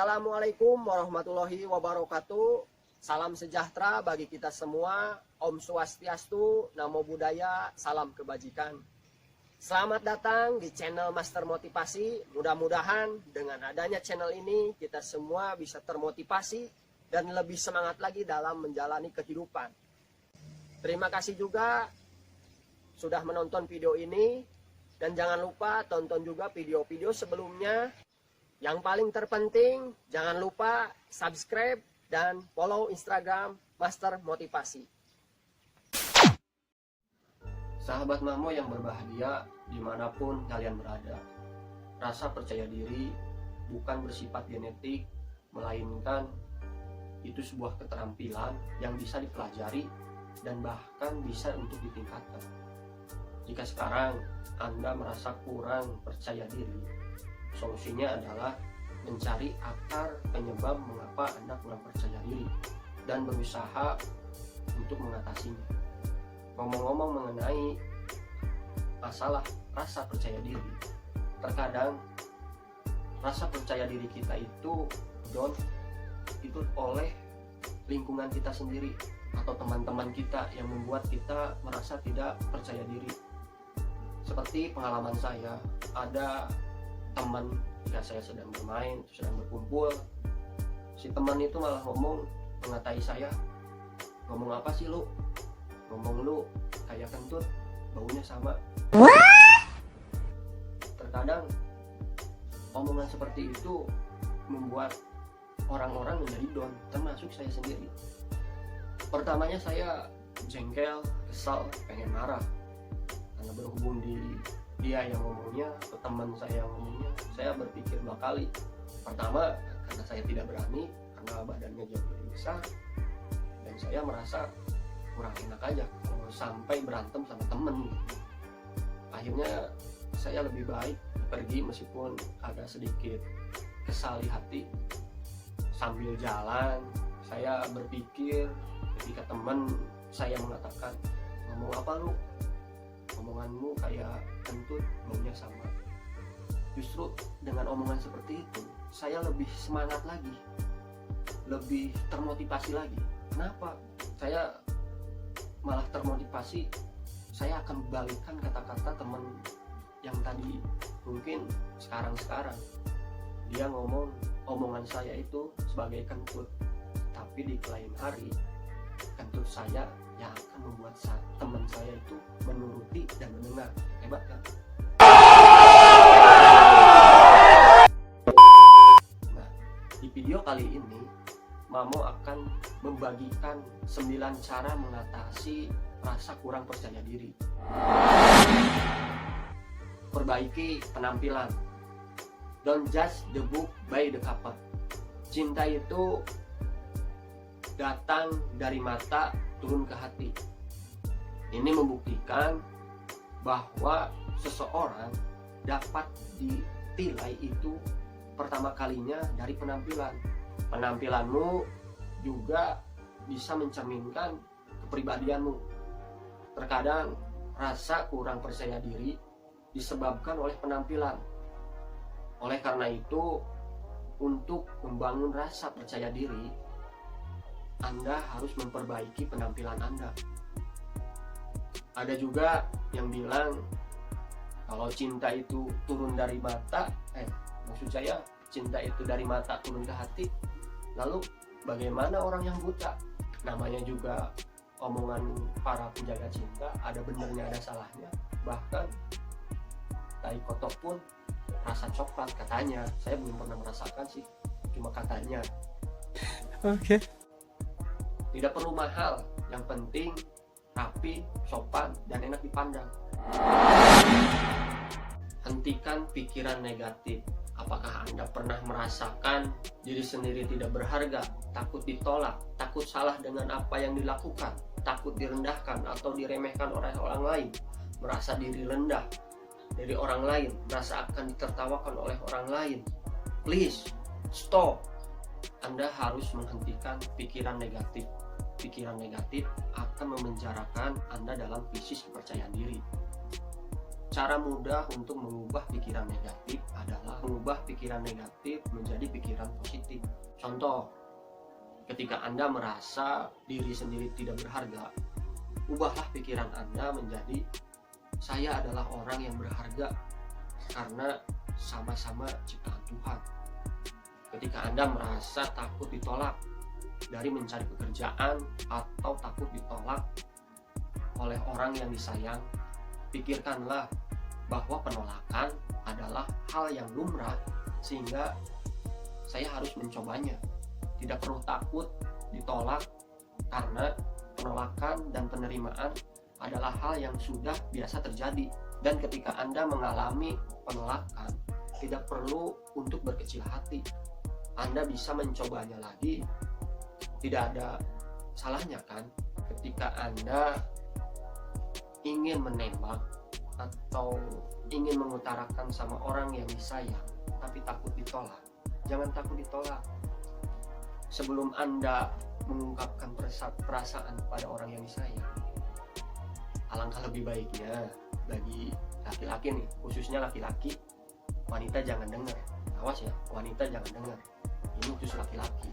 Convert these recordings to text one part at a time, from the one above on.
Assalamualaikum warahmatullahi wabarakatuh. Salam sejahtera bagi kita semua. Om Swastiastu, Namo Buddhaya, salam kebajikan. Selamat datang di channel Master Motivasi. Mudah-mudahan dengan adanya channel ini kita semua bisa termotivasi dan lebih semangat lagi dalam menjalani kehidupan. Terima kasih juga sudah menonton video ini. Dan jangan lupa tonton juga video-video sebelumnya. Yang paling terpenting, jangan lupa subscribe dan follow Instagram Master Motivasi. Sahabat Mamo yang berbahagia dimanapun kalian berada, rasa percaya diri bukan bersifat genetik, melainkan itu sebuah keterampilan yang bisa dipelajari dan bahkan bisa untuk ditingkatkan. Jika sekarang Anda merasa kurang percaya diri, solusinya adalah mencari akar penyebab mengapa Anda kurang percaya diri dan berusaha untuk mengatasinya. Ngomong-ngomong mengenai masalah rasa percaya diri, terkadang rasa percaya diri kita itu down itu oleh lingkungan kita sendiri atau teman-teman kita yang membuat kita merasa tidak percaya diri. Seperti pengalaman saya, ada teman ketika saya sedang bermain, sedang berkumpul, si teman itu malah mengatai saya, ngomong apa sih lu? Ngomong lu kayak kentut, baunya sama. Terkadang omongan seperti itu membuat orang-orang menjadi down, termasuk saya sendiri. Pertamanya saya jengkel, kesal, pengen marah, karena berhubung dia yang ngomongnya atau teman saya yang ngomongnya, saya berpikir dua kali. Pertama, karena saya tidak berani, karena badannya jauh lebih besar, dan saya merasa kurang enak aja kalau sampai berantem sama temen. Akhirnya saya lebih baik pergi meskipun agak sedikit kesal di hati. Sambil jalan, saya berpikir ketika teman saya mengatakan, ngomong apa lu? Omonganmu kayak kentut, baunya sama. Justru dengan omongan seperti itu, saya lebih semangat lagi, lebih termotivasi lagi. Kenapa? Saya malah termotivasi. Saya akan balikkan kata-kata teman yang tadi mungkin sekarang dia ngomong omongan saya itu sebagai kentut, tapi di lain hari kentut saya yang akan membuat teman saya itu menuruti dan mendengar. Hebat kan? Nah, di video kali ini Mamo akan membagikan 9 cara mengatasi rasa kurang percaya diri. Perbaiki penampilan. Don't judge the book by the cover. Cinta itu datang dari mata turun ke hati. Ini membuktikan bahwa seseorang dapat ditilai itu pertama kalinya dari penampilan. Penampilanmu juga bisa mencerminkan kepribadianmu. Terkadang rasa kurang percaya diri disebabkan oleh penampilan. Oleh karena itu, untuk membangun rasa percaya diri, Anda harus memperbaiki penampilan Anda. Ada juga yang bilang kalau cinta itu turun dari mata, maksud saya cinta itu dari mata turun ke hati. Lalu bagaimana orang yang buta? Namanya juga omongan para penjaga cinta, ada benernya ada salahnya. Bahkan tai kotok pun rasa coklat katanya. Saya belum pernah merasakan sih, cuma katanya. Oke. Tidak perlu mahal, yang penting rapi, sopan, dan enak dipandang. Hentikan pikiran negatif. Apakah Anda pernah merasakan diri sendiri tidak berharga, takut ditolak, takut salah dengan apa yang dilakukan, takut direndahkan atau diremehkan oleh orang lain, merasa diri rendah dari orang lain, merasa akan ditertawakan oleh orang lain? Please, stop. Anda harus menghentikan pikiran negatif. Pikiran negatif akan memenjarakan Anda dalam krisis kepercayaan diri. Cara mudah untuk mengubah pikiran negatif adalah mengubah pikiran negatif menjadi pikiran positif. Contoh, ketika Anda merasa diri sendiri tidak berharga, ubahlah pikiran Anda menjadi saya adalah orang yang berharga karena sama-sama ciptaan Tuhan. Ketika Anda merasa takut ditolak dari mencari pekerjaan atau takut ditolak oleh orang yang disayang, pikirkanlah bahwa penolakan adalah hal yang lumrah sehingga saya harus mencobanya. Tidak perlu takut ditolak karena penolakan dan penerimaan adalah hal yang sudah biasa terjadi. Dan ketika Anda mengalami penolakan, tidak perlu untuk berkecil hati. Anda bisa mencobanya lagi. Tidak ada salahnya kan ketika Anda ingin menembak atau ingin mengutarakan sama orang yang disayang tapi takut ditolak. Jangan takut ditolak. Sebelum Anda mengungkapkan perasaan pada orang yang disayang, alangkah lebih baiknya bagi laki-laki nih, khususnya laki-laki, wanita jangan dengar. Awas ya, wanita jangan dengar. Ini khusus laki-laki.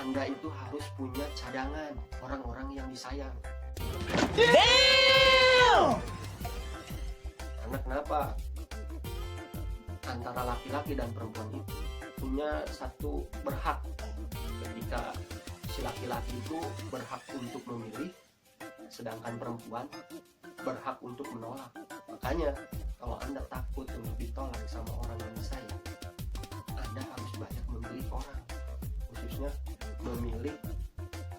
Anda itu harus punya cadangan orang-orang yang disayang. Damn! Karena kenapa? Antara laki-laki dan perempuan itu punya satu berhak. Ketika si laki-laki itu berhak untuk memilih, sedangkan perempuan berhak untuk menolak. Makanya kalau Anda takut untuk ditolak sama orang yang disayang, Anda harus banyak memilih orang, khususnya memilih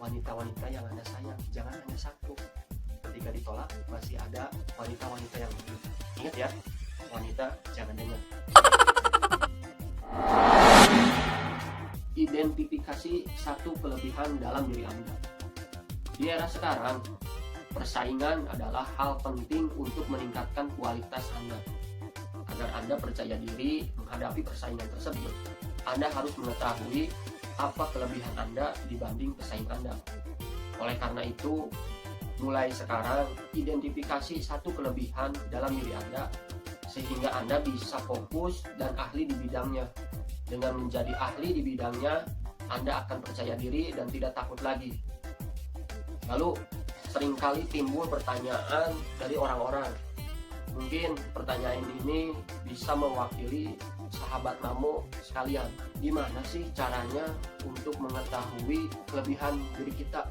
wanita-wanita yang Anda sayang. Jangan hanya satu. Ketika ditolak masih ada wanita-wanita yang lain. Ingat ya, wanita jangan dengar. Identifikasi satu kelebihan dalam diri Anda. Di era sekarang, persaingan adalah hal penting untuk meningkatkan kualitas Anda. Agar Anda percaya diri menghadapi persaingan tersebut, Anda harus mengetahui apa kelebihan Anda dibanding pesaing Anda. Oleh karena itu, mulai sekarang identifikasi satu kelebihan dalam diri Anda sehingga Anda bisa fokus dan ahli di bidangnya. Dengan menjadi ahli di bidangnya, Anda akan percaya diri dan tidak takut lagi. Lalu, seringkali timbul pertanyaan dari orang-orang. Mungkin pertanyaan ini bisa mewakili sahabat Mamo sekalian. Gimana sih caranya untuk mengetahui kelebihan diri kita?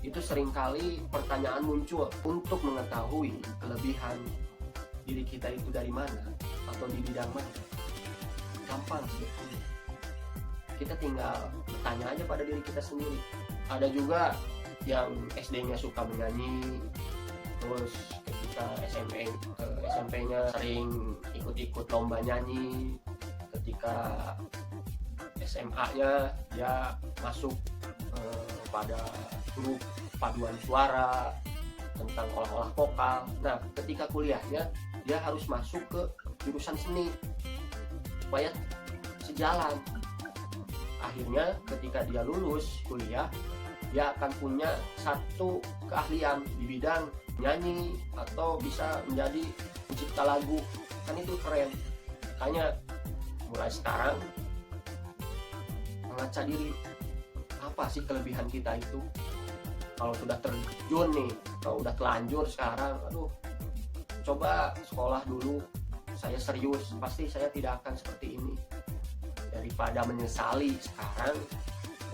Itu seringkali pertanyaan muncul. Untuk mengetahui kelebihan diri kita itu dari mana atau di bidang mana, gampang sebetulnya. Kita tinggal bertanya aja pada diri kita sendiri. Ada juga yang SD-nya suka menyanyi, terus ketika SMP-nya sering ikut-ikut lomba nyanyi, ketika SMA-nya dia masuk pada grup paduan suara tentang olah-olah vokal. Nah, ketika kuliahnya dia harus masuk ke jurusan seni supaya sejalan. Akhirnya ketika dia lulus kuliah, dia akan punya satu keahlian di bidang nyanyi atau bisa menjadi pencipta lagu. Kan itu keren. Makanya mulai sekarang mengaca diri, apa sih kelebihan kita itu. Kalau sudah terjun nih, kalau udah telanjur sekarang, coba sekolah dulu. Saya serius, pasti saya tidak akan seperti ini. Daripada menyesali sekarang,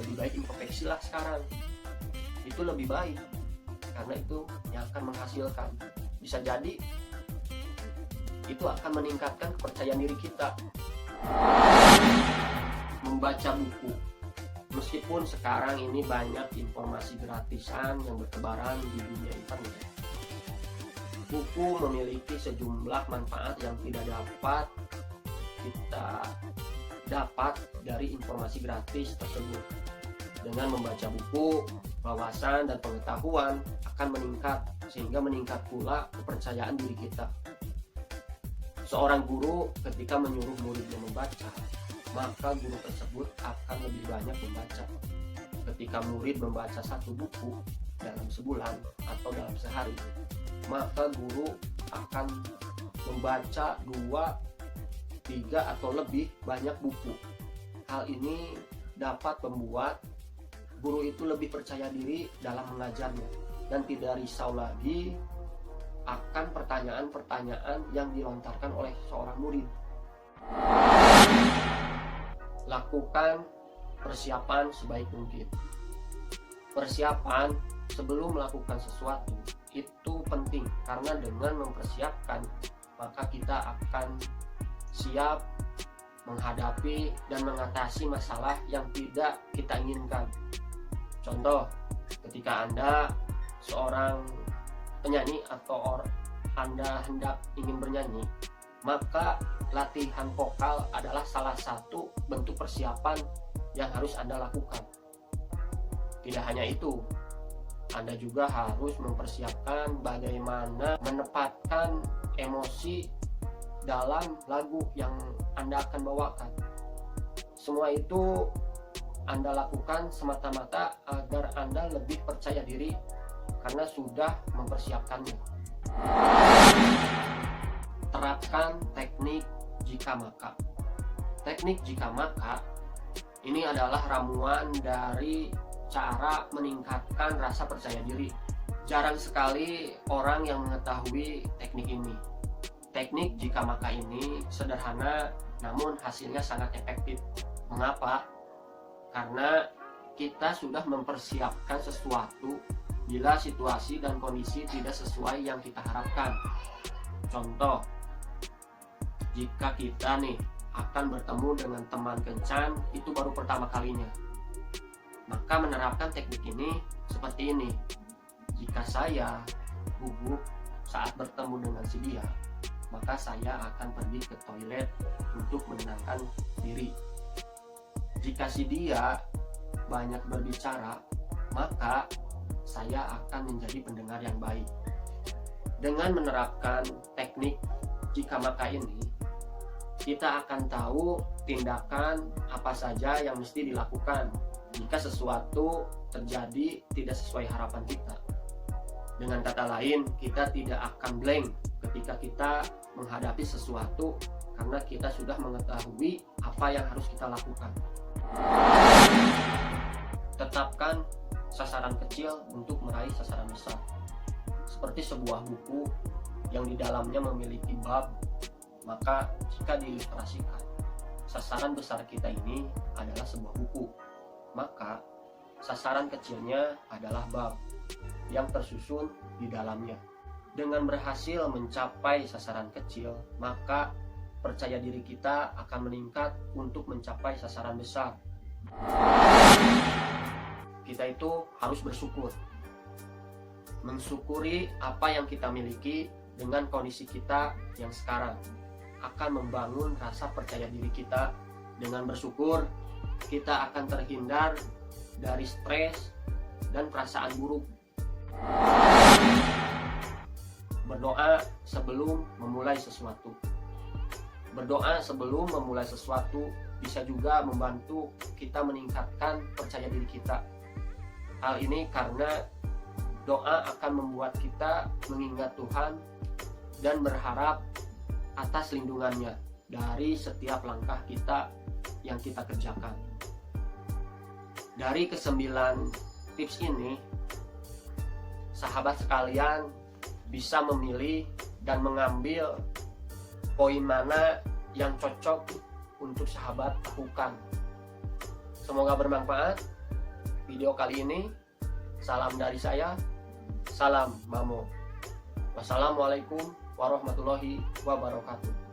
lebih baik introspeksi lah sekarang. Itu lebih baik, karena itu yang akan menghasilkan. Bisa jadi itu akan meningkatkan kepercayaan diri kita. Membaca buku. Meskipun sekarang ini banyak informasi gratisan yang bertebaran di dunia internet, buku memiliki sejumlah manfaat yang tidak dapat kita dapat dari informasi gratis tersebut. Dengan membaca buku, wawasan dan pengetahuan akan meningkat, sehingga meningkat pula kepercayaan diri kita. Seorang guru ketika menyuruh muridnya membaca, maka guru tersebut akan lebih banyak membaca. Ketika murid membaca satu buku dalam sebulan atau dalam sehari, maka guru akan membaca 2, 3 atau lebih banyak buku. Hal ini dapat membuat guru itu lebih percaya diri dalam mengajarnya dan tidak risau lagi akan pertanyaan-pertanyaan yang dilontarkan oleh seorang murid. Lakukan persiapan sebaik mungkin. Persiapan sebelum melakukan sesuatu itu penting, karena dengan mempersiapkan maka kita akan siap menghadapi dan mengatasi masalah yang tidak kita inginkan. Contoh, ketika Anda seorang penyanyi atau Anda hendak ingin bernyanyi, maka latihan vokal adalah salah satu bentuk persiapan yang harus Anda lakukan. Tidak hanya itu, Anda juga harus mempersiapkan bagaimana menempatkan emosi dalam lagu yang Anda akan bawakan. Semua itu Anda lakukan semata-mata agar Anda lebih percaya diri karena sudah mempersiapkannya. Terapkan teknik jika maka. Teknik jika maka ini adalah ramuan dari cara meningkatkan rasa percaya diri. Jarang sekali orang yang mengetahui teknik ini. Teknik jika maka ini sederhana, namun hasilnya sangat efektif. Mengapa? Karena kita sudah mempersiapkan sesuatu bila situasi dan kondisi tidak sesuai yang kita harapkan. Contoh, jika kita akan bertemu dengan teman kencan itu baru pertama kalinya, maka menerapkan teknik ini seperti ini. Jika saya gugup saat bertemu dengan si dia, maka saya akan pergi ke toilet untuk menenangkan diri. Jika si dia banyak berbicara, maka saya akan menjadi pendengar yang baik. Dengan menerapkan teknik jika maka ini, kita akan tahu tindakan apa saja yang mesti dilakukan jika sesuatu terjadi tidak sesuai harapan kita. Dengan kata lain, kita tidak akan blank ketika kita menghadapi sesuatu karena kita sudah mengetahui apa yang harus kita lakukan. Tetapkan sasaran kecil untuk meraih sasaran besar. Seperti sebuah buku yang di dalamnya memiliki bab, maka jika diilustrasikan, sasaran besar kita ini adalah sebuah buku, maka sasaran kecilnya adalah bab yang tersusun di dalamnya. Dengan berhasil mencapai sasaran kecil, maka percaya diri kita akan meningkat untuk mencapai sasaran besar. Kita itu harus bersyukur. Mensyukuri apa yang kita miliki dengan kondisi kita yang sekarang akan membangun rasa percaya diri kita. Dengan bersyukur, kita akan terhindar dari stres dan perasaan buruk. Berdoa sebelum memulai sesuatu. Berdoa sebelum memulai sesuatu bisa juga membantu kita meningkatkan percaya diri kita. Hal ini karena doa akan membuat kita mengingat Tuhan dan berharap atas lindungannya dari setiap langkah kita yang kita kerjakan. Dari ke-9 tips ini, sahabat sekalian bisa memilih dan mengambil poin mana yang cocok untuk sahabat lakukan. Semoga bermanfaat video kali ini. Salam dari saya, salam Mamo. Wassalamualaikum warahmatullahi wabarakatuh.